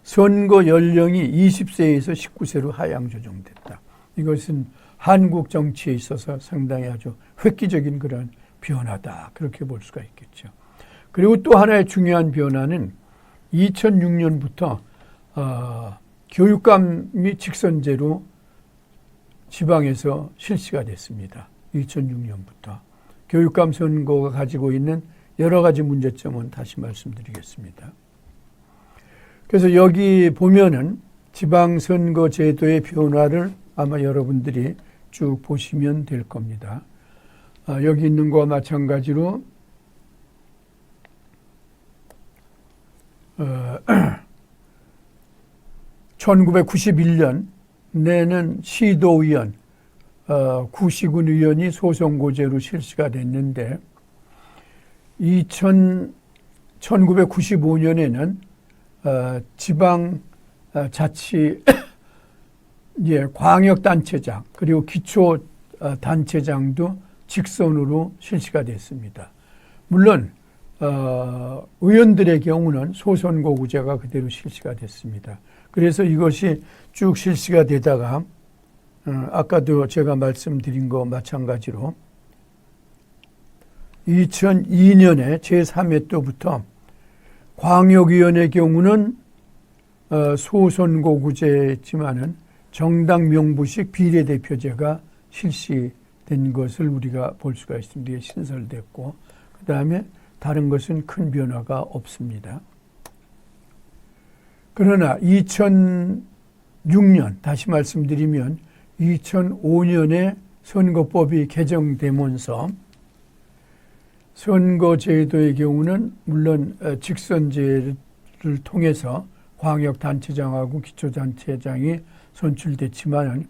선거 연령이 20세에서 19세로 하향 조정됐다. 이것은 한국 정치에 있어서 상당히 아주 획기적인 그런 변화다. 그렇게 볼 수가 있겠죠. 그리고 또 하나의 중요한 변화는 2006년부터 교육감이 직선제로 지방에서 실시가 됐습니다. 2006년부터. 교육감 선거가 가지고 있는 여러 가지 문제점은 다시 말씀드리겠습니다. 그래서 여기 보면은 지방선거 제도의 변화를 아마 여러분들이 쭉 보시면 될 겁니다. 여기 있는 것과 마찬가지로 1991년에는 시도의원, 구시군 의원이 소선거제로 실시가 됐는데 1995년에는 지방자치 광역단체장 그리고 기초단체장도 직선으로 실시가 됐습니다. 물론 의원들의 경우는 소선거구제가 그대로 실시가 됐습니다. 그래서 이것이 쭉 실시가 되다가 아까도 제가 말씀드린 거 마찬가지로 2002년에 제3회 때부터 광역위원회 경우는 소선거구제지만은 정당 명부식 비례대표제가 실시된 것을 우리가 볼 수가 있습니다. 이게 신설됐고, 그 다음에 다른 것은 큰 변화가 없습니다. 그러나 2006년, 다시 말씀드리면 2005년에 선거법이 개정되면서 선거제도의 경우는 물론 직선제를 통해서 광역단체장하고 기초단체장이 선출됐지만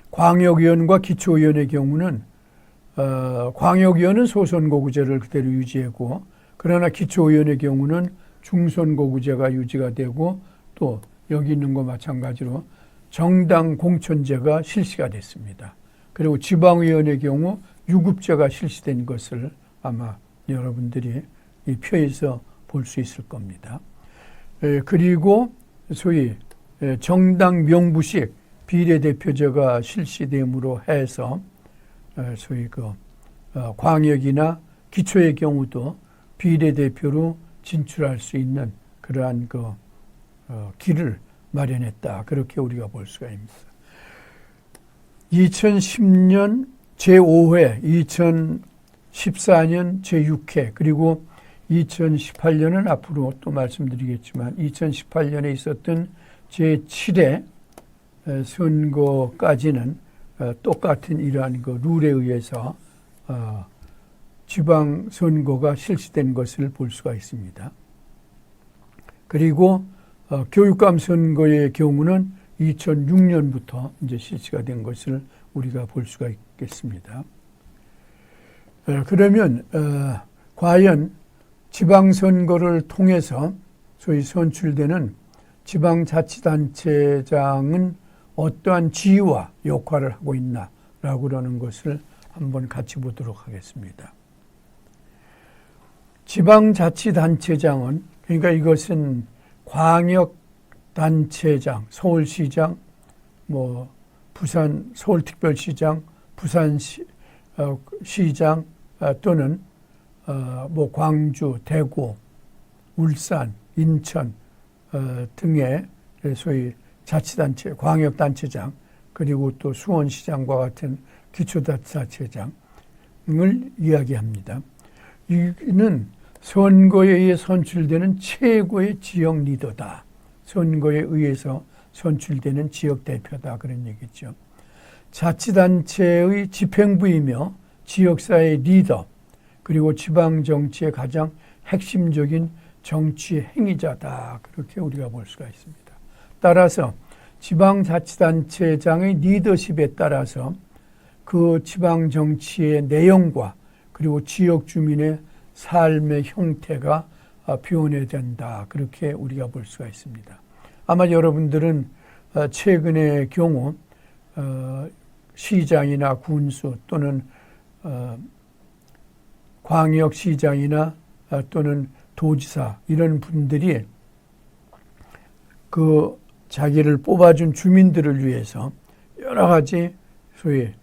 광역위원과 기초위원의 경우는 광역위원은 소선거구제를 그대로 유지하고, 그러나 기초위원의 경우는 중선거구제가 유지가 되고, 또 여기 있는 것 마찬가지로 정당 공천제가 실시가 됐습니다. 그리고 지방의원의 경우 유급제가 실시된 것을 아마 여러분들이 이 표에서 볼 수 있을 겁니다. 그리고 소위 정당 명부식 비례대표제가 실시됨으로 해서 소위 그 광역이나 기초의 경우도 비례대표로 진출할 수 있는 그러한 그 길을 마련했다. 그렇게 우리가 볼 수가 있습니다. 2010년 제5회, 2014년 제6회, 그리고 2018년은 앞으로 또 말씀드리겠지만 2018년에 있었던 제7회 선거까지는 똑같은 이러한 그 룰에 의해서 지방선거가 실시된 것을 볼 수가 있습니다. 그리고 교육감 선거의 경우는 2006년부터 이제 실시가 된 것을 우리가 볼 수가 있겠습니다. 그러면 과연 지방선거를 통해서 소위 선출되는 지방자치단체장은 어떠한 지위와 역할을 하고 있나라고 그러는 것을 한번 같이 보도록 하겠습니다. 지방자치단체장은, 그러니까 이것은 광역단체장, 서울시장, 부산 서울특별시장, 부산시장 또는 광주, 대구, 울산, 인천 등의 소위 자치단체, 광역단체장, 그리고 또 수원시장과 같은 기초자치단체장을 이야기합니다. 이는 선거에 의해 선출되는 최고의 지역 리더다. 선거에 의해서 선출되는 지역 대표다. 그런 얘기죠. 자치단체의 집행부이며 지역사회의 리더, 그리고 지방정치의 가장 핵심적인 정치 행위자다. 그렇게 우리가 볼 수가 있습니다. 따라서 지방자치단체장의 리더십에 따라서 그 지방정치의 내용과 그리고 지역 주민의 삶의 형태가 변해된다. 그렇게 우리가 볼 수가 있습니다. 아마 여러분들은 최근의 경우 시장이나 군수 또는 광역시장이나 또는 도지사 이런 분들이 그 자기를 뽑아준 주민들을 위해서 여러 가지 소위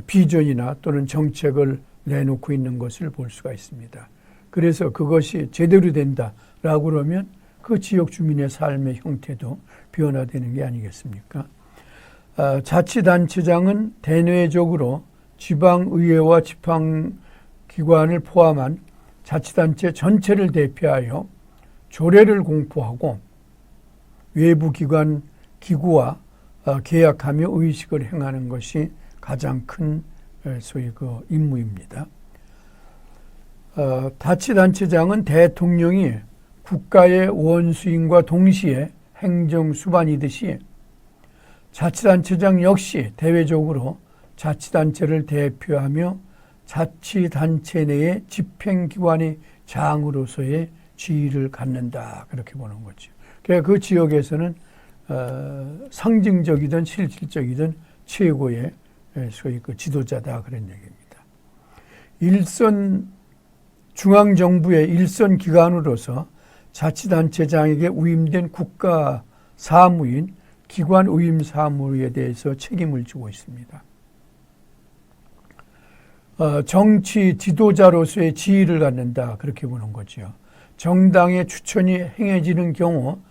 비전이나 또는 정책을 내놓고 있는 것을 볼 수가 있습니다. 그래서 그것이 제대로 된다라고 그러면 그 지역 주민의 삶의 형태도 변화되는 게 아니겠습니까? 자치단체장은 대내적으로 지방의회와 지방기관을 포함한 자치단체 전체를 대표하여 조례를 공포하고 외부 기관, 기구와 계약하며 의식을 행하는 것이 가장 큰 소위 그 임무입니다. 자치단체장은 대통령이 국가의 원수인과 동시에 행정수반이듯이 자치단체장 역시 대외적으로 자치단체를 대표하며 자치단체 내의 집행기관의 장으로서의 지위를 갖는다. 그렇게 보는 거죠. 그러니까 그 지역에서는 상징적이든 실질적이든 최고의 소위 그 지도자다. 그런 얘기입니다. 중앙정부의 일선 기관으로서 자치단체장에게 위임된 국가 사무인 기관 위임 사무에 대해서 책임을 지고 있습니다. 정치 지도자로서의 지위를 갖는다. 그렇게 보는 거죠. 정당의 추천이 행해지는 경우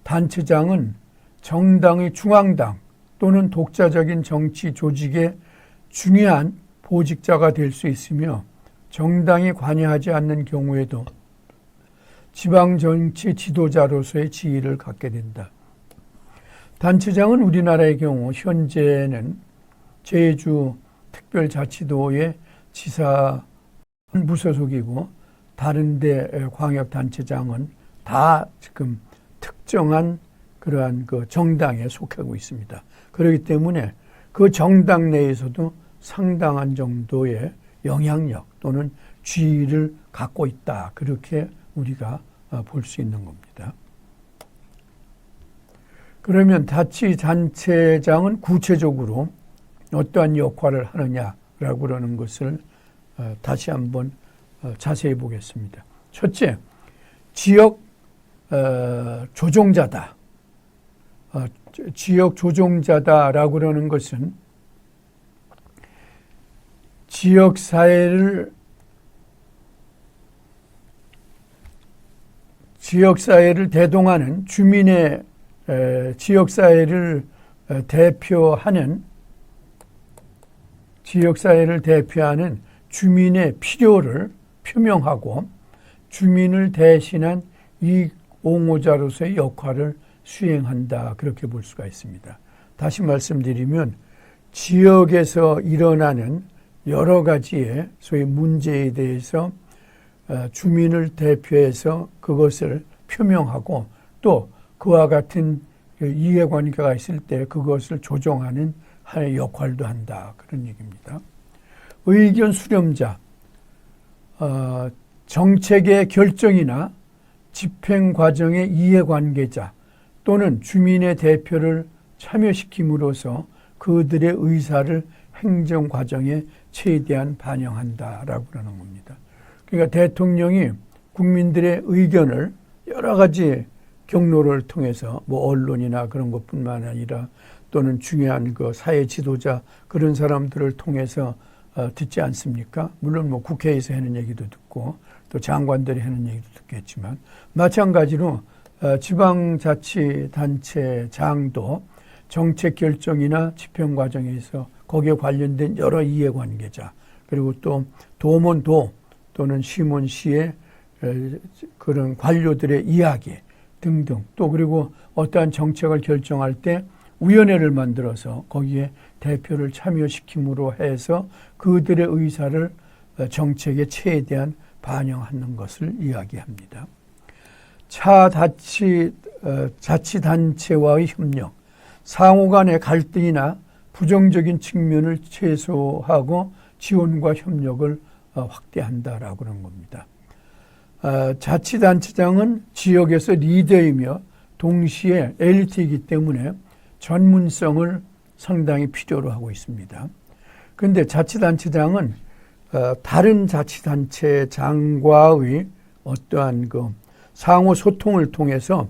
단체장은 정당의 중앙당 또는 독자적인 정치 조직의 중요한 보직자가 될 수 있으며 정당이 관여하지 않는 경우에도 지방정치 지도자로서의 지위를 갖게 된다. 단체장은 우리나라의 경우 현재는 제주특별자치도의 지사 무소속이고 다른 데 광역단체장은 다 지금 특정한 그러한 그 정당에 속하고 있습니다. 그렇기 때문에 그 정당 내에서도 상당한 정도의 영향력 또는 지위를 갖고 있다. 그렇게 우리가 볼 수 있는 겁니다. 그러면 자치단체장은 구체적으로 어떠한 역할을 하느냐라고 그러는 것을 다시 한번 자세히 보겠습니다. 첫째, 지역 조종자다. 지역 조종자다라고 그러는 것은 지역사회를 대동하는 주민의 지역사회를 대표하는 주민의 필요를 표명하고 주민을 대신한 이익옹호자로서의 역할을 수행한다. 그렇게 볼 수가 있습니다. 다시 말씀드리면 지역에서 일어나는 여러 가지의 소위 문제에 대해서 주민을 대표해서 그것을 표명하고 또 그와 같은 이해관계가 있을 때 그것을 조정하는 하나의 역할도 한다. 그런 얘기입니다. 의견 수렴자, 정책의 결정이나 집행 과정의 이해관계자 또는 주민의 대표를 참여시킴으로써 그들의 의사를 행정 과정에 최대한 반영한다라고 그러는 겁니다. 그러니까 대통령이 국민들의 의견을 여러 가지 경로를 통해서 뭐 언론이나 그런 것뿐만 아니라 또는 중요한 그 사회 지도자 그런 사람들을 통해서 듣지 않습니까? 물론 뭐 국회에서 하는 얘기도 듣고 또 장관들이 하는 얘기도 듣겠지만 마찬가지로 지방자치단체장도 정책 결정이나 집행 과정에서 거기에 관련된 여러 이해관계자 그리고 또 도문도 또는 시문시의 그런 관료들의 이야기 등등 또 그리고 어떠한 정책을 결정할 때 위원회를 만들어서 거기에 대표를 참여시킴으로 해서 그들의 의사를 정책에 최대한 반영하는 것을 이야기합니다. 자치단체와의 협력, 상호 간의 갈등이나 부정적인 측면을 최소화하고 지원과 협력을 확대한다라고 하는 겁니다. 자치단체장은 지역에서 리더이며 동시에 엘리트이기 때문에 전문성을 상당히 필요로 하고 있습니다. 그런데 자치단체장은 다른 자치단체장과의 어떠한 그 상호 소통을 통해서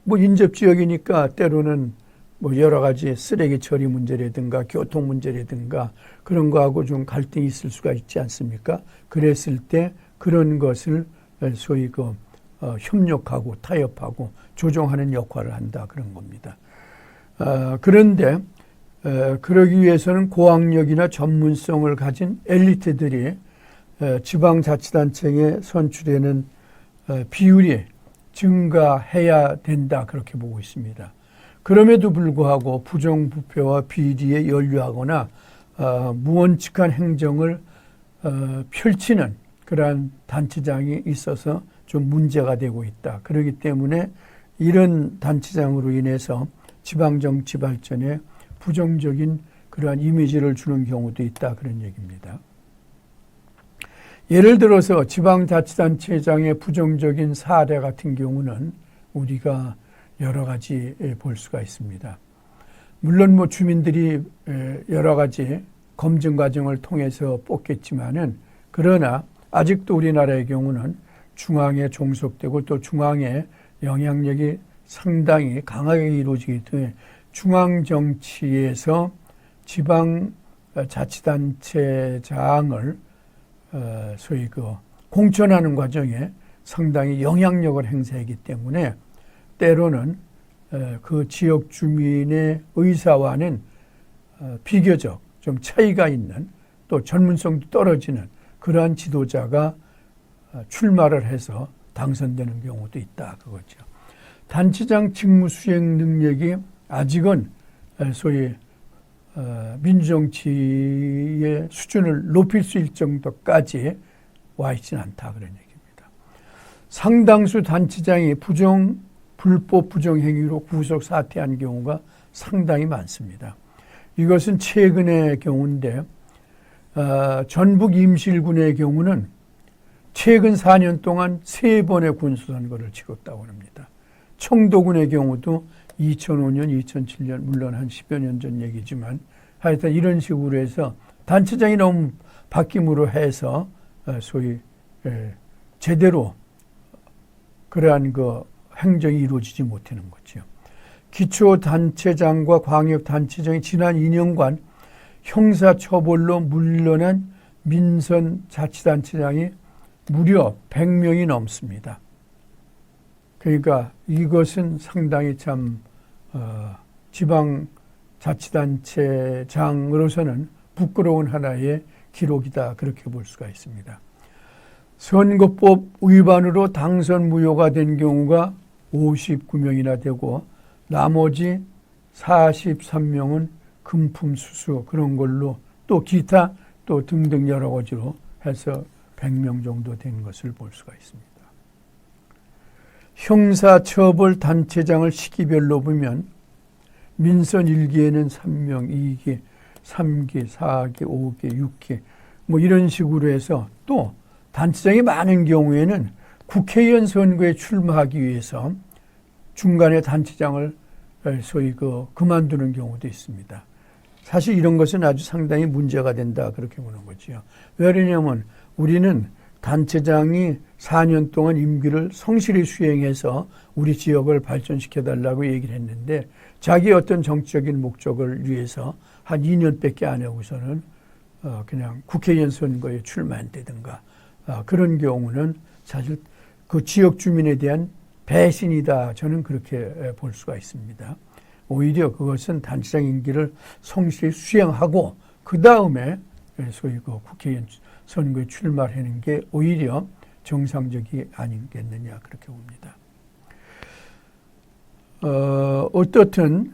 뭐 인접지역이니까 때로는 뭐 여러 가지 쓰레기 처리 문제라든가 교통 문제라든가 그런 거하고 좀 갈등이 있을 수가 있지 않습니까? 그랬을 때 그런 것을 소위 그 협력하고 타협하고 조정하는 역할을 한다 그런 겁니다. 그런데 그러기 위해서는 고학력이나 전문성을 가진 엘리트들이 지방자치단체에 선출되는 비율이 증가해야 된다 그렇게 보고 있습니다. 그럼에도 불구하고 부정부패와 비리에 연루하거나 무원칙한 행정을 펼치는 그러한 단체장이 있어서 좀 문제가 되고 있다. 그렇기 때문에 이런 단체장으로 인해서 지방정치 발전에 부정적인 그러한 이미지를 주는 경우도 있다. 그런 얘기입니다. 예를 들어서 지방자치단체장의 부정적인 사례 같은 경우는 우리가 여러 가지 볼 수가 있습니다. 물론 뭐 주민들이 여러 가지 검증 과정을 통해서 뽑겠지만은 그러나 아직도 우리나라의 경우는 중앙에 종속되고 또 중앙의 영향력이 상당히 강하게 이루어지기 때문에 중앙 정치에서 지방 자치단체장을 소위 그 공천하는 과정에 상당히 영향력을 행사하기 때문에 때로는 그 지역 주민의 의사와는 비교적 좀 차이가 있는 또 전문성도 떨어지는 그러한 지도자가 출마를 해서 당선되는 경우도 있다 그거죠. 단체장 직무 수행 능력이 아직은 소위 민주정치의 수준을 높일 수 있을 정도까지 와 있지는 않다 그런 얘기입니다. 상당수 단체장이 불법 부정행위로 구속 사퇴한 경우가 상당히 많습니다. 이것은 최근의 경우인데 전북 임실군의 경우는 최근 4년 동안 3번의 군수선거를 치렀다고 합니다. 청도군의 경우도 2005년, 2007년 물론 한 10여 년 전 얘기지만 하여튼 이런 식으로 해서 단체장이 너무 바뀜으로 해서 소위 제대로 그러한 그 행정이 이루어지지 못하는 거죠. 기초단체장과 광역단체장이 지난 2년간 형사처벌로 물러난 민선자치단체장이 무려 100명이 넘습니다. 그러니까 이것은 상당히 참 지방자치단체장으로서는 부끄러운 하나의 기록이다 그렇게 볼 수가 있습니다. 선거법 위반으로 당선 무효가 된 경우가 59명이나 되고 나머지 43명은 금품 수수 그런 걸로 또 기타 또 등등 여러 가지로 해서 100명 정도 된 것을 볼 수가 있습니다. 형사처벌 단체장을 시기별로 보면 민선 1기에는 3명, 2기, 3기, 4기, 5기, 6기 뭐 이런 식으로 해서 또 단체장이 많은 경우에는 국회의원 선거에 출마하기 위해서 중간에 단체장을 소위 그만두는 경우도 있습니다. 사실 이런 것은 아주 상당히 문제가 된다 그렇게 보는 거죠. 왜냐하면 우리는 단체장이 4년 동안 임기를 성실히 수행해서 우리 지역을 발전시켜달라고 얘기를 했는데 자기 어떤 정치적인 목적을 위해서 한 2년밖에 안 하고서는 그냥 국회의원 선거에 출마한다든가 그런 경우는 사실 그 지역 주민에 대한 배신이다. 저는 그렇게 볼 수가 있습니다. 오히려 그것은 단체장 임기를 성실히 수행하고 그 다음에 소위 그 국회의원 선거에 출마하는 게 오히려 정상적이 아니겠느냐 그렇게 봅니다. 어떻든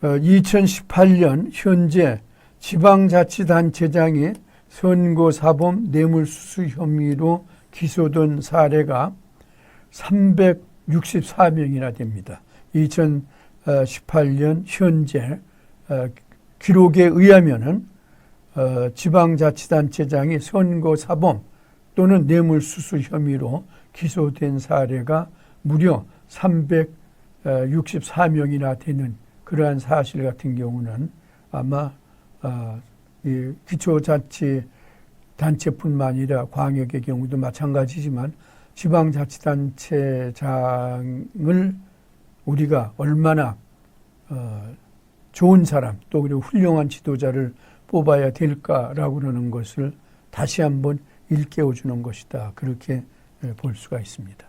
2018년 현재 지방자치단체장이 선거사범 뇌물수수 혐의로 기소된 사례가 364명이나 됩니다. 2018년 현재 기록에 의하면은 지방자치단체장이 선거사범 또는 뇌물수수 혐의로 기소된 사례가 무려 364명이나 되는 그러한 사실 같은 경우는 아마 이 기초자치단체뿐만 아니라 광역의 경우도 마찬가지지만 지방자치단체장을 우리가 얼마나 좋은 사람 또 그리고 훌륭한 지도자를 뽑아야 될까라고 그러는 것을 다시 한번 일깨워주는 것이다. 그렇게 볼 수가 있습니다.